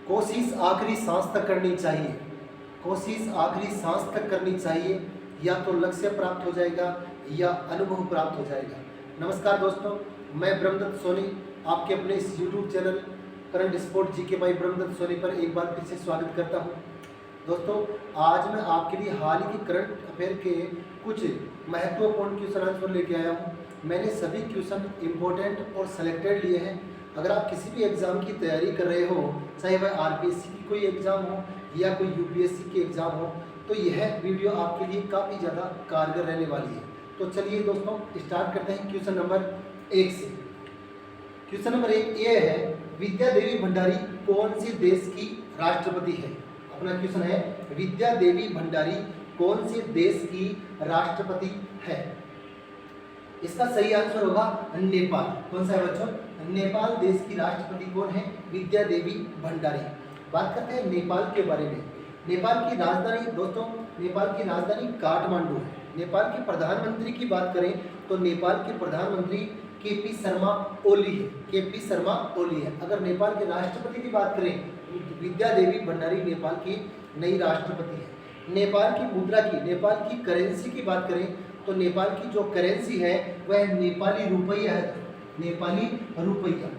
कोशिश आखिरी सांस तक करनी चाहिए। कोशिश आखिरी सांस तक करनी चाहिए, या तो लक्ष्य प्राप्त हो जाएगा या अनुभव प्राप्त हो जाएगा। नमस्कार दोस्तों, मैं ब्रह्मदत्त सोनी आपके अपने इस YouTube channel current sport GK by Brahmadatt Soni पर एक बार फिर से स्वागत करता हूं। दोस्तों, आज मैं आपके लिए हाल ही के करंट अफेयर के कुछ महत्वपूर्ण क्वेश्चन आंसर लेके आया हूं। मैंने सभी क्वेश्चन इम्पोर्टेंट और सेलेक्टेड लिए हैं। अगर आप किसी भी एग्ज़ाम की तैयारी कर रहे हो, चाहे वह आरपीएससी की कोई एग्ज़ाम हो या कोई यूपीएससी की एग्ज़ाम हो, तो यह वीडियो आपके लिए काफ़ी ज़्यादा कारगर रहने वाली है। तो चलिए दोस्तों, स्टार्ट करते हैं क्वेश्चन नंबर 1 से। क्वेश्चन नंबर 1 ये है, विद्या देवी भंडारी कौन से देश की राष्ट्रपति है? अपना क्वेश्चन है, विद्या देवी भंडारी कौन से देश की राष्ट्रपति है? इसका सही आंसर होगा नेपाल। कौन सा है बच्चों? नेपाल देश की राष्ट्रपति कौन है? विद्या देवी भंडारी। बात करते हैं नेपाल के बारे में। नेपाल की राजधानी दोस्तों, नेपाल की राजधानी काठमांडू है। नेपाल के प्रधानमंत्री की बात करें तो नेपाल के प्रधानमंत्री केपी शर्मा ओली है। केपी शर्मा ओली है। अगर नेपाल के राष्ट्रपति की बात करें तो विद्या देवी भंडारी नेपाल की नई राष्ट्रपति है। नेपाल की मुद्रा की, नेपाल की करेंसी की बात करें तो नेपाल की जो करेंसी है वह नेपाली रुपया है। नेपाली रुपया।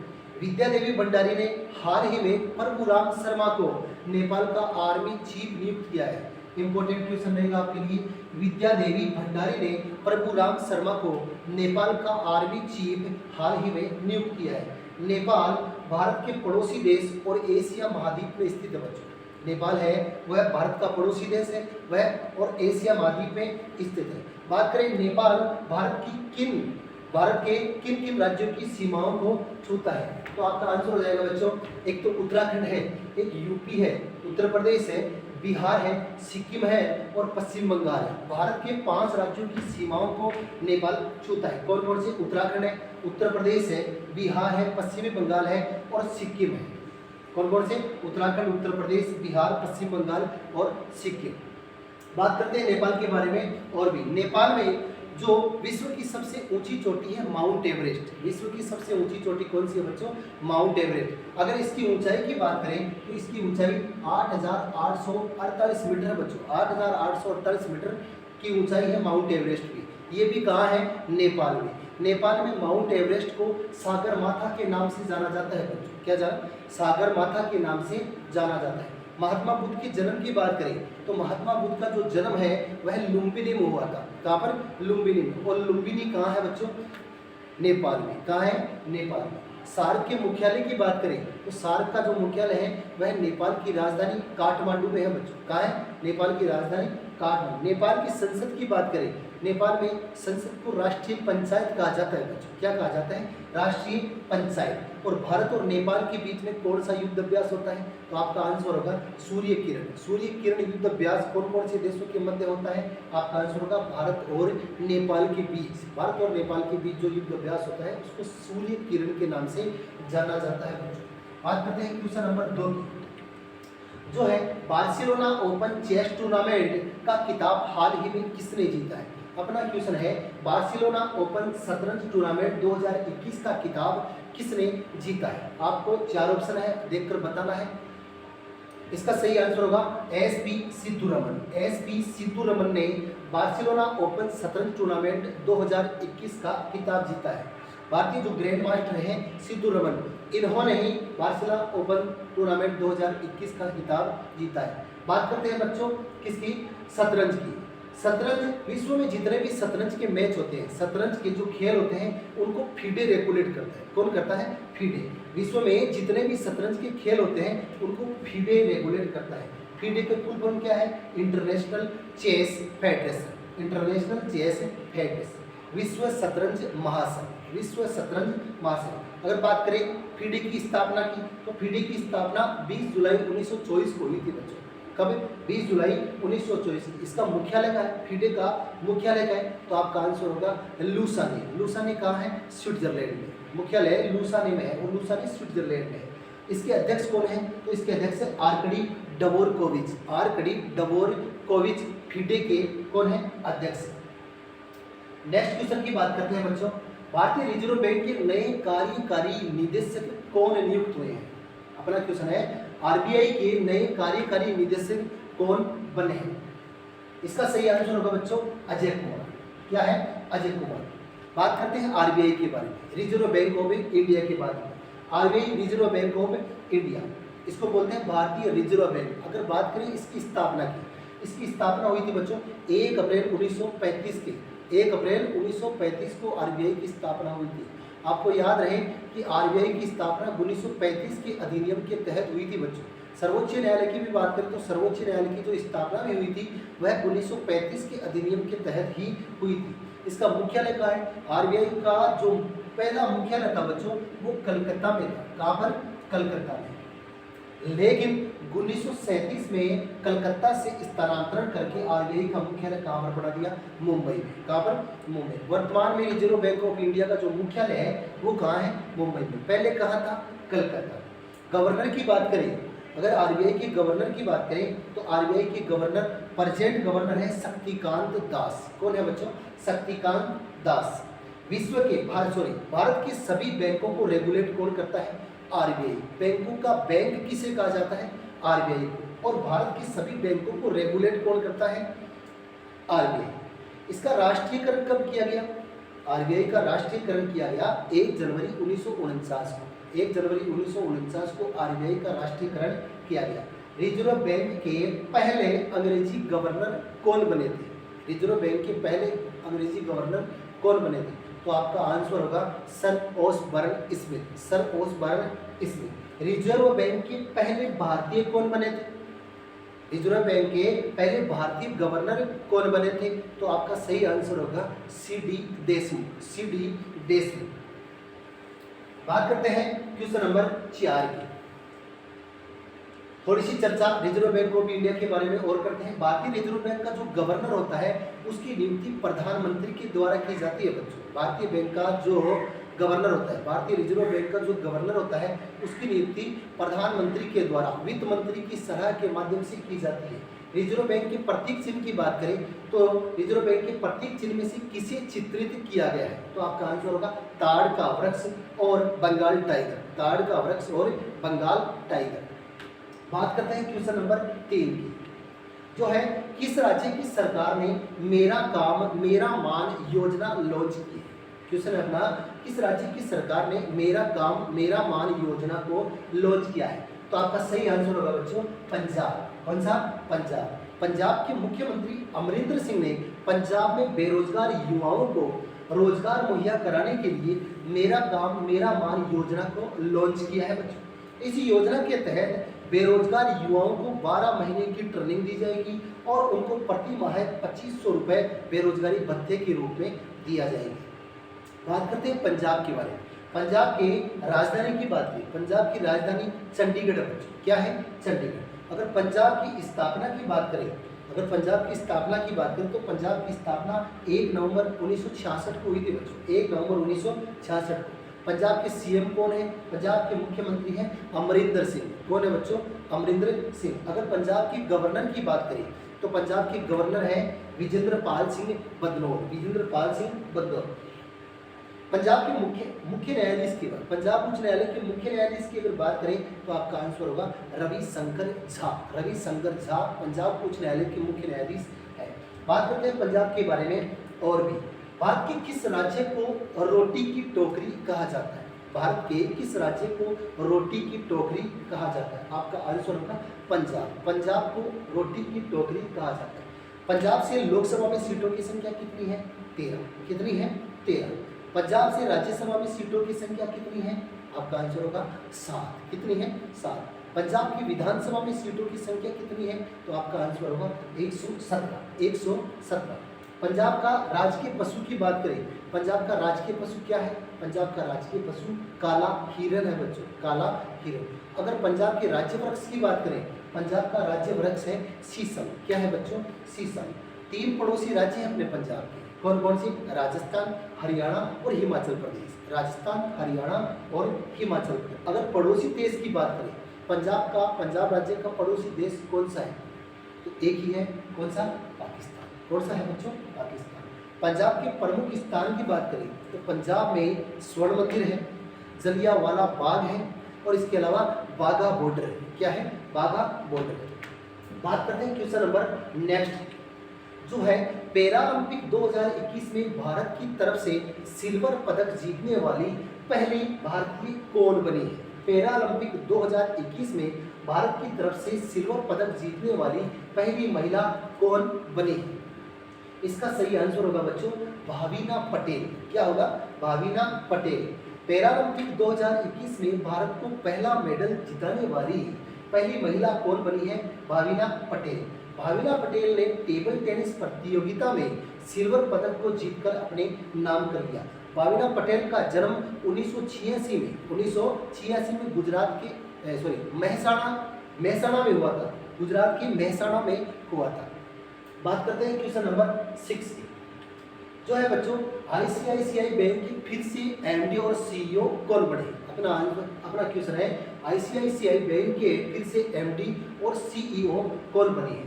विद्या देवी भंडारी ने हाल ही में प्रभुराम शर्मा को नेपाल का आर्मी चीफ नियुक्त किया है। इंपॉर्टेंट क्वेश्चन रहेगा आपके लिए। विद्या देवी भंडारी ने प्रभुराम शर्मा को नेपाल का आर्मी चीफ हाल ही में नियुक्त किया है। नेपाल भारत के पड़ोसी देश और एशिया महाद्वीप में स्थित है बच्चों। नेपाल है वह भारत का पड़ोसी देश है, वह और एशिया महाद्वीप में स्थित है। बात करें नेपाल भारत के किन किन राज्यों की सीमाओं को छूता है, तो आपका आंसर हो जाएगा बच्चों, एक तो उत्तराखंड है, एक यूपी है, उत्तर प्रदेश है, बिहार है, सिक्किम है और पश्चिम बंगाल है। भारत के 5 राज्यों की सीमाओं को नेपाल छूता है। कौन कौन से? उत्तराखंड है, उत्तर प्रदेश है, बिहार है, पश्चिमी बंगाल है और सिक्किम है। कौन कौन से? उत्तराखंड, उत्तर प्रदेश, बिहार, पश्चिम बंगाल और सिक्किम। बात करते हैं नेपाल के बारे में और भी। नेपाल में जो विश्व की सबसे ऊंची चोटी है माउंट एवरेस्ट। विश्व की सबसे ऊंची चोटी कौन सी है बच्चों? Mount Everest. अगर इसकी ऊंचाई की बात करें तो इसकी ऊंचाई 8,848 मीटर है बच्चों। 8,848 मीटर की ऊंचाई है माउंट एवरेस्ट की। ये भी कहाँ है? नेपाल में। नेपाल में माउंट एवरेस्ट को सागर माथा के नाम से जाना जाता है बच्चों। क्या जाना? सागर माथा के नाम से जाना जाता है। महात्मा बुद्ध के जन्म की बात करें तो महात्मा बुद्ध का जो जन्म है वह लुम्बिनी में हुआ था। कहाँ पर? लुम्बिनी में। और लुम्बिनी कहाँ है बच्चों? नेपाल में। कहाँ है? नेपाल में। सार्क के मुख्यालय की बात करें तो सार्क का जो मुख्यालय है वह नेपाल की राजधानी काठमांडू में है बच्चों। कहाँ है? नेपाल की राजधानी काठमांडू। नेपाल की संसद की बात करें, नेपाल में संसद को राष्ट्रीय पंचायत कहा जाता है बच्चों। क्या कहा जाता है? राष्ट्रीय पंचायत। और भारत और नेपाल के बीच में कौन सा युद्ध अभ्यास होता है? तो आपका आंसर होगा सूर्य किरण। सूर्य किरण युद्ध अभ्यास कौन कौन से देशों के मध्य होता है? आपका आंसर होगा भारत और नेपाल के बीच। भारत और नेपाल के बीच जो युद्ध अभ्यास होता है उसको सूर्य किरण के नाम से जाना जाता है। बात करते हैं क्वेश्चन नंबर 2 की, जो है बार्सिलोना ओपन चेस टूर्नामेंट का खिताब हाल ही में किसने जीता है? अपना क्वेश्चन है, बार्सिलोना ओपन शतरंज टूर्नामेंट 2021 का खिताब किसने जीता है? आपको 4 ऑप्शन है, देखकर बताना है। इसका सही आंसर होगा SP सिद्धू रमन। SP सिद्धू रमन ने बार्सिलोना ओपन शतरंज टूर्नामेंट 2021 का खिताब जीता है। भारतीय जो ग्रैंड मास्टर हैं सिद्धू रमन, इन्होंने ही बार्सिलोना ओपन टूर्नामेंट 2021 का खिताब जीता है। बात करते हैं बच्चों किसकी? शतरंज की। शतरंज, विश्व में जितने भी शतरंज के मैच होते हैं, शतरंज के जो खेल होते हैं उनको फीडे रेगुलेट करता है। कौन करता है? फीडे। विश्व में जितने भी शतरंज के खेल होते हैं उनको फीडे रेगुलेट करता है। फीडे का फुल फॉर्म क्या है? International chess federation. International chess federation. विश्व शतरंज महासंघ। विश्व शतरंज महासंघ। अगर बात करें फीडे की स्थापना की तो फीडे की स्थापना 20 जुलाई 1924 को हुई थी बच्चों। कब? 20 जुलाई 1924। इसका मुख्यालय का है, फीडे का मुख्यालय का है, तो आपका आंसर होगा लुसाने। लुसाने कहाँ है? स्विट्जरलैंड में। मुख्यालय लुसाने में है और लुसाने स्विट्जरलैंड में है। इसके अध्यक्ष कौन है? तो इसके अध्यक्ष है आर्कडी डवोरकोविच। आर्कडी डवोरकोविच फीडे के कौन है? अध्यक्ष। नेक्स्ट क्वेश्चन की बात करते हैं बच्चों। भारतीय रिजर्व बैंक के नए कार्यकारी निदेशक कौन नियुक्त हुए हैं? अपना क्वेश्चन है, आरबीआई के नए कार्यकारी निदेशक कौन बने हैं? इसका सही आंसर होगा बच्चों अजय कुमार। क्या है? अजय कुमार। बात करते हैं आरबीआई के बारे में, रिजर्व बैंक ऑफ इंडिया के बारे में। RBI reserve bank of India, इसको बोलते हैं भारतीय रिजर्व बैंक। अगर बात करें इसकी स्थापना की, इसकी स्थापना हुई थी बच्चों 1 अप्रैल 1935 के 1 अप्रैल 1935 को आरबीआई की स्थापना हुई थी। आपको याद रहे कि आरबीआई की स्थापना 1935 के अधिनियम के तहत हुई थी बच्चों। सर्वोच्च न्यायालय की भी बात करें तो सर्वोच्च न्यायालय की जो स्थापना भी हुई थी वह 1935 के अधिनियम के तहत ही हुई थी। इसका मुख्यालय कहाँ है? आरबीआई का जो पहला मुख्यालय था बच्चों वो कलकत्ता में था। कहाँ पर? कलकत्ता में। लेकिन 1937 में कलकत्ता से स्थानांतरण करके आरबीआई का मुख्यालय कहाँ पर बढ़ा दिया? मुंबई में। कहाँ पर? मुंबई। वर्तमान में रिजर्व बैंक ऑफ इंडिया का जो मुख्यालय है वो कहाँ है? मुंबई में। पहले कहाँ था? कलकत्ता। गवर्नर की बात करें, अगर आरबीआई के गवर्नर की बात करें तो आरबीआई के गवर्नर प्रेजेंट गवर्नर है शक्तिकांत दास। कौन है बच्चों? शक्तिकांत दास। विश्व के भारत के सभी बैंकों को रेगुलेट कौन करता है? आरबीआई। बैंकों का बैंक किसे कहा जाता है? आरबीआई को। और भारत के सभी बैंकों को रेगुलेट कौन करता है? आरबीआई। इसका राष्ट्रीयकरण कब किया गया? आरबीआई का राष्ट्रीयकरण किया गया 1 जनवरी 1949 को। 1 जनवरी 1949 को आरबीआई का राष्ट्रीयकरण किया गया। रिजर्व बैंक के पहले अंग्रेजी गवर्नर कौन बने थे? रिजर्व बैंक के पहले अंग्रेजी गवर्नर कौन बने थे? तो आपका आंसर होगा sir Osborne Smith. Sir Osborne Smith. Reserve Bank के पहले भारतीय कौन बने थे? रिजर्व बैंक के पहले भारतीय गवर्नर कौन बने थे? तो आपका सही आंसर होगा सी.डी. देशमुख। सी.डी. देशमुख। बात करते हैं क्वेश्चन नंबर 4 की। थोड़ी सी चर्चा रिजर्व बैंक ऑफ इंडिया के बारे में और करते हैं। भारतीय रिजर्व बैंक का जो गवर्नर होता है उसकी नियुक्ति प्रधानमंत्री के द्वारा की जाती है बच्चों। भारतीय बैंक का जो गवर्नर होता है, भारतीय रिजर्व बैंक का जो गवर्नर होता है उसकी नियुक्ति प्रधानमंत्री के द्वारा वित्त मंत्री की सलाह के माध्यम से की जाती है। रिजर्व बैंक के प्रतीक चिन्ह की बात करें तो रिजर्व बैंक के प्रतीक चिन्ह में से किसे चित्रित किया गया है? तो आपका आंसर होगा ताड़ का वृक्ष और बंगाल टाइगर। ताड़ का वृक्ष और बंगाल टाइगर। बात करते हैं क्वेश्चन नंबर 3 की, जो है किस राज्य की सरकार ने मेरा काम मेरा मान योजना लॉन्च की? क्वेश्चन है अपना, किस राज्य की सरकार ने मेरा काम मेरा मान योजना को लॉन्च किया है? तो आपका सही आंसर होगा बच्चों पंजाब। कौन सा? पंजाब। पंजाब के मुख्यमंत्री अमरिंदर सिंह ने पंजाब में बेरोजगार युवाओं को रोजगार मुहैया कराने के लिए मेरा काम मेरा मान योजना को लॉन्च किया है बच्चों। इस योजना के तहत बेरोजगार युवाओं को 12 महीने की ट्रेनिंग दी जाएगी और उनको प्रति माह 2500 रुपये बेरोजगारी भत्ते के रूप में दिया जाएगा। बात करते हैं पंजाब के बारे में। पंजाब के राजधानी की बात करें, पंजाब की राजधानी चंडीगढ़ है बच्चों। क्या है? चंडीगढ़। अगर पंजाब की स्थापना की बात करें, अगर पंजाब की स्थापना की बात करें तो पंजाब की स्थापना 1 नवंबर 1966 को हुई थी बच्चों। 1 नवंबर 1966 को। पंजाब के सीएम कौन है? पंजाब के मुख्यमंत्री हैं अमरिंदर सिंह। कौन है बच्चों? अमरिंदर सिंह। अगर पंजाब की गवर्नर की बात करें तो पंजाब के गवर्नर हैं विजेंद्र पाल सिंह बदनौर। विजेंद्र पाल सिंह बदनौर। पंजाब के मुख्य न्यायाधीश की बात, पंजाब उच्च न्यायालय के मुख्य न्यायाधीश की अगर बात करें तो आपका आंसर होगा रविशंकर झा। रविशंकर झा पंजाब उच्च न्यायालय के मुख्य न्यायाधीश है। बात करते हैं पंजाब के बारे में और भी। भारत के किस राज्य को रोटी की टोकरी कहा जाता है? भारत के किस राज्य को रोटी की टोकरी कहा जाता है? आपका आंसर होगा पंजाब। पंजाब को रोटी की टोकरी कहा जाता है। पंजाब से लोकसभा में सीटों की संख्या कितनी है? 13। कितनी है? 13। पंजाब से राज्यसभा में सीटों की संख्या कितनी है? आपका आंसर होगा 7। कितनी है? 7। पंजाब की विधानसभा में सीटों की संख्या कितनी है? तो आपका आंसर होगा 117। 117। पंजाब का राजकीय पशु की बात करें, पंजाब का राजकीय पशु क्या है? पंजाब का राजकीय पशु काला हिरन है बच्चों। काला हिरन। अगर पंजाब के राज्य वृक्ष की बात करें, पंजाब का राज्य वृक्ष है शीशम। क्या है बच्चों? शीशम। 3 पड़ोसी राज्य हैं अपने पंजाब के। कौन कौन सी? राजस्थान, हरियाणा और हिमाचल प्रदेश। राजस्थान, हरियाणा और हिमाचल प्रदेश। अगर पड़ोसी देश की बात करें, पंजाब राज्य का पड़ोसी देश कौन सा है? तो एक ही है। कौन सा? पाकिस्तान। कौन सा है बच्चों? पाकिस्तान। पंजाब के प्रमुख स्थान की बात करें तो पंजाब में स्वर्ण मंदिर है, जलियांवाला बाग है और इसके अलावा वाघा बॉर्डर है। क्या है? वाघा बॉर्डर। बात करते हैं क्वेश्चन नंबर नेक्स्ट जो है, पैरालंपिक 2021 में भारत की तरफ से सिल्वर पदक जीतने वाली पहली भारतीय कौन बनी है? पैरालंपिक 2021 में भारत की तरफ से सिल्वर पदक जीतने वाली पहली महिला कौन बनी है? इसका सही आंसर होगा बच्चों भाविना पटेल। क्या होगा? भाविना पटेल। पैरालंपिक 2021 में भारत को पहला मेडल जिताने वाली पहली महिला कौन बनी है? भाविना पटेल। भाविना पटेल ने टेबल टेनिस प्रतियोगिता में सिल्वर पदक को जीतकर अपने नाम कर लिया। भाविना पटेल का जन्म 1986 में गुजरात के मेहसाणा में हुआ था। गुजरात के मेहसाणा में हुआ था। बात करते हैं क्वेश्चन नंबर 6 की, जो है बच्चों आईसीआईसीआई बैंक की फिर से एमडी और सीईओ कौन बने? अपना क्वेश्चन है आईसीआईसीआई बैंक के फिर से एमडी और सीईओ कौन बने हैं?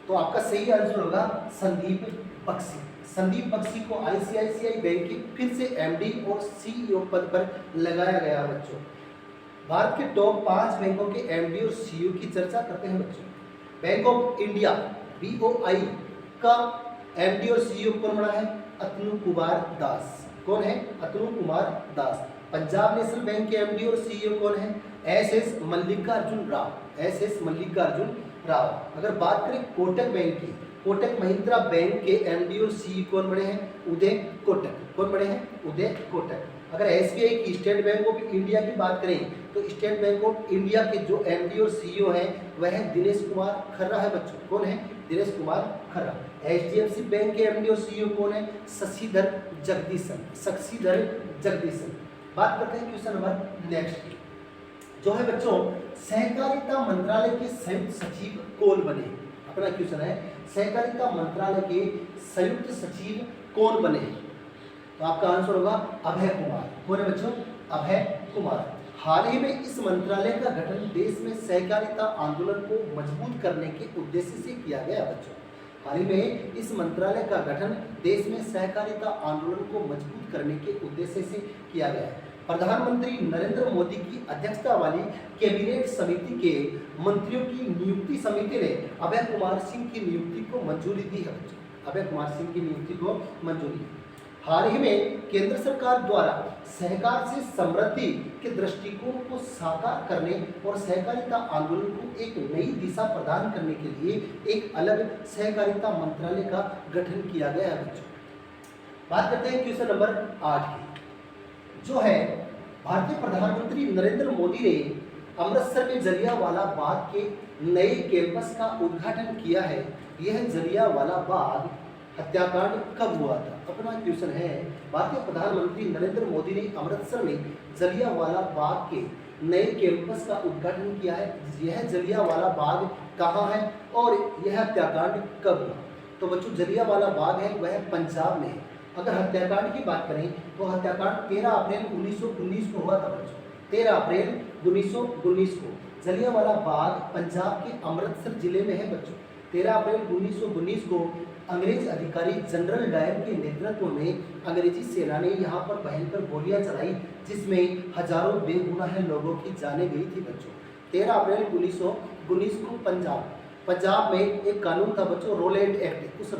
तो आपका सही आंसर होगा संदीप बख्शी। संदीप बख्शी को आईसीआईसीआई बैंक के फिर से एमडी और सीईओ पद पर लगाया गया बच्चों। भारत के टॉप 5 बैंकों के एमडी और सीईओ की चर्चा करते हैं बच्चों। बैंक ऑफ इंडिया BOI का एमडी और सीईओ कौन बना है? अतनु कुमार दास। कौन है? अतनु कुमार दास। पंजाब नेशनल बैंक के एमडी और सीईओ कौन है? SS मल्लिकार्जुन राव। SS मल्लिकार्जुन राव। अगर बात करें कोटक बैंक की, कोटक महिंद्रा बैंक के एमडी और सीईओ कौन बने हैं? उदय कोटक। कौन बने हैं? उदय कोटक। अगर SBI की स्टेट बैंक ऑफ इंडिया की बात करें तो स्टेट बैंक ऑफ इंडिया के जो एमडी और सीईओ हैं वह है दिनेश कुमार खर्रा है बच्चों। कौन है? दिनेश कुमार खर्रा। HDFC बैंक के एमडी और सीईओ कौन है? शशिधर जगदीशन। बात करते हैं क्वेश्चन नंबर नेक्स्ट की, जो है बच्चों सहकारिता मंत्रालय के संयुक्त सचिव कौन बने? अपना क्वेश्चन है सहकारिता मंत्रालय के संयुक्त सचिव कौन बने? तो आपका आंसर होगा अभय कुमार। कौन है बच्चों? अभय कुमार। हाल ही में इस मंत्रालय का गठन देश में सहकारिता आंदोलन को मजबूत करने के उद्देश्य से किया गया बच्चों। हाल ही में इस मंत्रालय का गठन देश में सहकारिता आंदोलन को मजबूत करने के उद्देश्य से किया गया है। प्रधानमंत्री नरेंद्र मोदी की अध्यक्षता वाली कैबिनेट समिति के मंत्रियों की नियुक्ति समिति ने अभय कुमार सिंह की नियुक्ति को मंजूरी दी है बच्चों। अभय कुमार सिंह की नियुक्ति को मंजूरी। हाल ही में केंद्र सरकार द्वारा सहकार से समृद्धि के दृष्टिकोण को साकार करने और सहकारिता आंदोलन को एक नई दिशा प्रदान करने के लिए एक अलग सहकारिता मंत्रालय का गठन किया गया है बच्चों। बात करते हैं क्वेश्चन नंबर 8 की, जो है भारतीय प्रधानमंत्री नरेंद्र मोदी ने अमृतसर में जलियांवाला बाग के नए कैंपस का उद्घाटन किया है। यह जलियांवाला बाग हत्याकांड कब हुआ था? अपना क्वेश्चन है भारतीय प्रधानमंत्री नरेंद्र मोदी ने अमृतसर में जलियांवाला बाग के नए कैंपस का उद्घाटन किया है। यह जलियांवाला बाग कहाँ है और यह हत्याकांड कब हुआ? तो बच्चों जलियांवाला बाग है वह पंजाब में है। अगर हत्याकांड की बात करें तो हत्याकांड 13 अप्रैल 1919 को हुआ था बच्चों। 13 अप्रैल 1919 को जलियांवाला बाग पंजाब के अमृतसर जिले में है बच्चों। 13 अप्रैल 1919 को अंग्रेज अधिकारी जनरल डायर के नेतृत्व में अंग्रेजी सेना ने यहाँ पर भयंकर गोलियां चलाई, जिसमें हजारों बेगुनाह लोगों की जानें गई थी बच्चों। 13 अप्रैल 1919 को पंजाब में एक कानून था बच्चों, रोलेट एक्ट। उस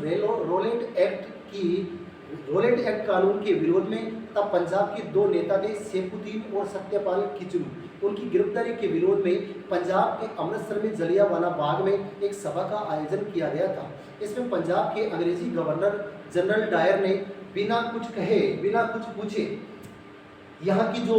रोलेट एक्ट कानून के विरोध में तब पंजाब के 2 नेता थे, शेखुद्दीन और सत्यपाल खिचलू। उनकी गिरफ्तारी के विरोध में पंजाब के अमृतसर में जलियांवाला बाग में एक सभा का आयोजन किया गया था। इसमें पंजाब के अंग्रेजी गवर्नर जनरल डायर ने बिना कुछ कहे बिना कुछ पूछे यहाँ की जो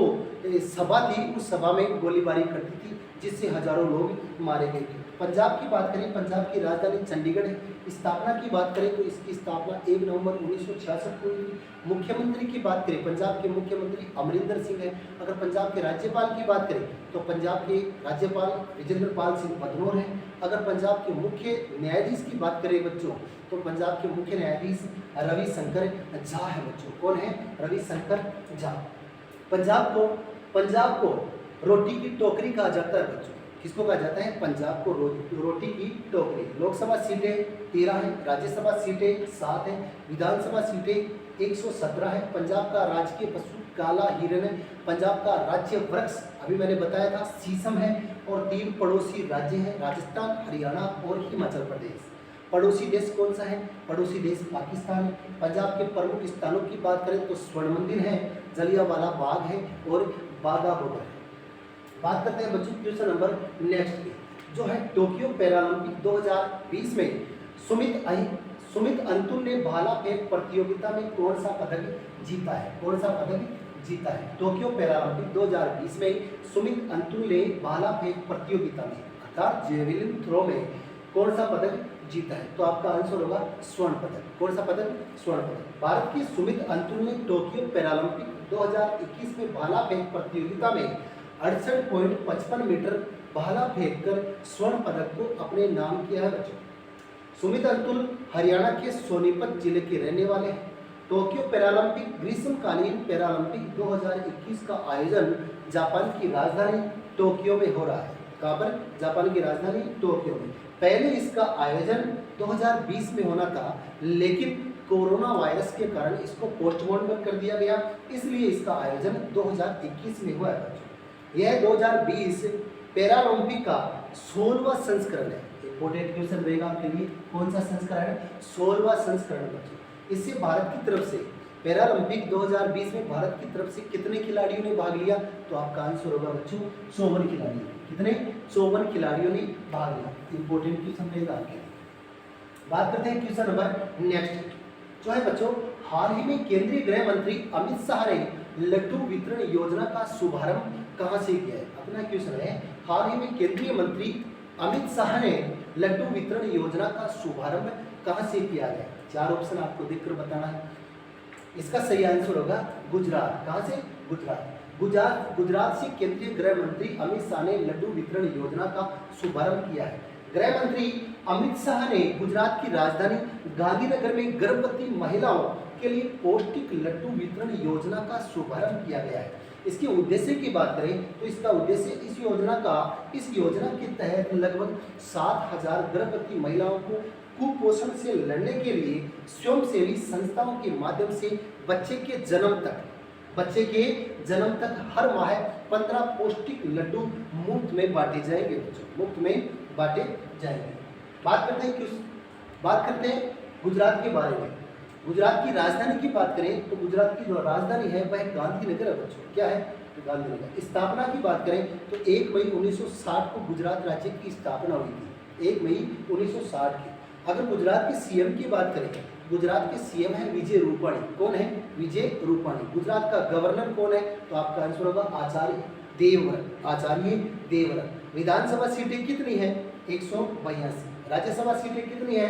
सभा थी उस सभा में गोलीबारी कर दी थी, जिससे हजारों लोग मारे गए थे। पंजाब की बात करें, पंजाब की राजधानी चंडीगढ़ है। स्थापना की बात करें तो इसकी स्थापना 1 नवंबर 1966 को हुई थी। मुख्यमंत्री की बात करें, पंजाब के मुख्यमंत्री अमरिंदर सिंह है। अगर पंजाब के राज्यपाल की बात करें तो पंजाब के राज्यपाल विजेंद्र पाल सिंह बदनौर हैं। अगर पंजाब के मुख्य न्यायाधीश की बात करें बच्चों तो पंजाब के मुख्य न्यायाधीश रविशंकर झा है बच्चों। कौन है? रविशंकर झा। पंजाब को रोटी की टोकरी कहा जाता है बच्चों। किसको कहा जाता है? पंजाब को रोटी की टोकरी। लोकसभा सीटें 13 हैं, राज्यसभा सीटें 7 हैं, विधानसभा सीटें 117 है। पंजाब का राजकीय पशु काला हिरन है। पंजाब का राज्य वृक्ष अभी मैंने बताया था शीशम है। और 3 पड़ोसी राज्य हैं, राजस्थान, हरियाणा और हिमाचल प्रदेश। पड़ोसी देश कौन सा है? पड़ोसी देश पाकिस्तान है। पंजाब के प्रमुख स्थानों की बात करें तो स्वर्ण मंदिर है, जलियांवाला बाग है और बाघा बॉर्डर है। बात करते हैं बच्चों क्वेश्चन नंबर नेक्स्ट की, जो है टोक्यो पैरालंपिक 2020 में सुमित अंतुल ने भाला फेंक प्रतियोगिता में कौन सा पदक जीता है? कौन सा पदक जीता है? टोक्यो पैरालंपिक 2020 में सुमित अंतुल ने भाला फेंक प्रतियोगिता में अर्थात जेवलिन थ्रो में कौन सा पदक जीता है? तो आपका आंसर होगा स्वर्ण पदक। कौन सा पदक? स्वर्ण पदक। भारत की सुमित अंतुल ने टोक्यो पैरालंपिक 2021 में भाला फेंक प्रतियोगिता में 68.55 मीटर भाला फेंककर स्वर्ण पदक को अपने नाम किया है बच्चों। सुमित अंतुल हरियाणा के सोनीपत जिले के रहने वाले हैं। टोक्यो पैरालंपिक ग्रीष्मकालीन पैरालंपिक 2021 का आयोजन जापान की राजधानी टोक्यो में हो रहा है। कहाँ पर? जापान की राजधानी टोक्यो में। पहले इसका आयोजन 2020 में होना था, लेकिन कोरोना वायरस के कारण इसको पोस्टपोन कर दिया गया, इसलिए इसका आयोजन 2021 में हुआ है बच्चों। यह 2020 पैरालंपिक का 16वां संस्करण है। इंपॉर्टेंट क्वेश्चन रहेगा आपके लिए, कौन सा संस्करण है? 16वां संस्करण बच्चों। इससे भारत की तरफ से पैरालंपिक 2020 में भारत की तरफ से कितने खिलाड़ियों ने भाग लिया? तो आपका आंसर होगा बच्चों 54 खिलाड़ी। कितने? 54 खिलाड़ियों ने भाग लिया। इंपॉर्टेंट क्वेश्चन रहेगा आपके। बात करते हैं क्वेश्चन नंबर नेक्स्ट, जो है बच्चों हाल ही में केंद्रीय गृह मंत्री अमित शाह ने लड्डू वितरण योजना का शुभारंभ कहां से किया है? अपना क्वेश्चन है, हाल ही में केंद्रीय मंत्री अमित शाह ने लड्डू वितरण योजना का शुभारंभ कहां से किया है? 4 ऑप्शन आपको देखकर बताना है। इसका सही आंसर होगा गुजरात। कहां से? गुजरात। गुजरात से केंद्रीय गृह मंत्री अमित शाह ने लड्डू वितरण योजना का शुभारंभ किया है। गृह मंत्री अमित शाह ने गुजरात की राजधानी गांधीनगर में गर्भवती महिलाओं के लिए पौष्टिक लड्डू वितरण योजना का शुभारंभ किया गया है। इसके उद्देश्य की बात करें तो इसका उद्देश्य इस योजना के तहत लगभग 7000 गर्भवती महिलाओं को कुपोषण से लड़ने के लिए स्वयंसेवी संस्थाओं के माध्यम से बच्चे के जन्म तक हर माह 15 पौष्टिक लड्डू मुफ्त में बांटे जाएंगे बच्चों, मुफ्त में बांटे जाएंगे। बात करते हैं गुजरात के बारे में। गुजरात की राजधानी की बात करें तो गुजरात की जो राजधानी है वह गांधीनगर है बच्चों। क्या है? तो गांधीनगर। स्थापना की बात करें तो 1 मई 1960 को गुजरात राज्य की स्थापना हुई थी। 1 मई 1960 की। अगर गुजरात के सीएम की बात करें, गुजरात के सीएम है विजय रूपाणी। कौन है? विजय रूपाणी। गुजरात का गवर्नर कौन है? तो आपका आंसर होगा आचार्य देवव्रत। विधानसभा सीटें कितनी है? 182। राज्यसभा सीटें कितनी है?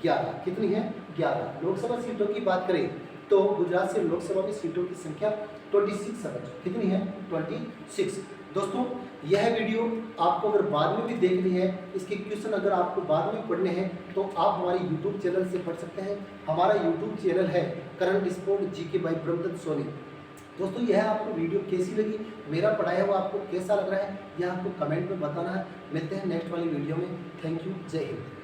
11। कितनी है? 11। लोकसभा सीटों की बात करें तो गुजरात से लोकसभा में सीटों की संख्या 26 है बच्चों। कितनी है? 26। दोस्तों यह वीडियो आपको अगर बाद में भी देखनी है, इसके क्वेश्चन अगर आपको बाद में पढ़ने हैं तो आप हमारे YouTube चैनल से पढ़ सकते हैं। हमारा YouTube चैनल है current sport GK by Brahmadatt Soni. दोस्तों यह आपको वीडियो कैसी लगी, मेरा पढ़ाया हुआ आपको कैसा लग रहा है, यह आपको कमेंट में बताना है। मिलते हैं नेक्स्ट वाली वीडियो में। Thank you. जय हिंद।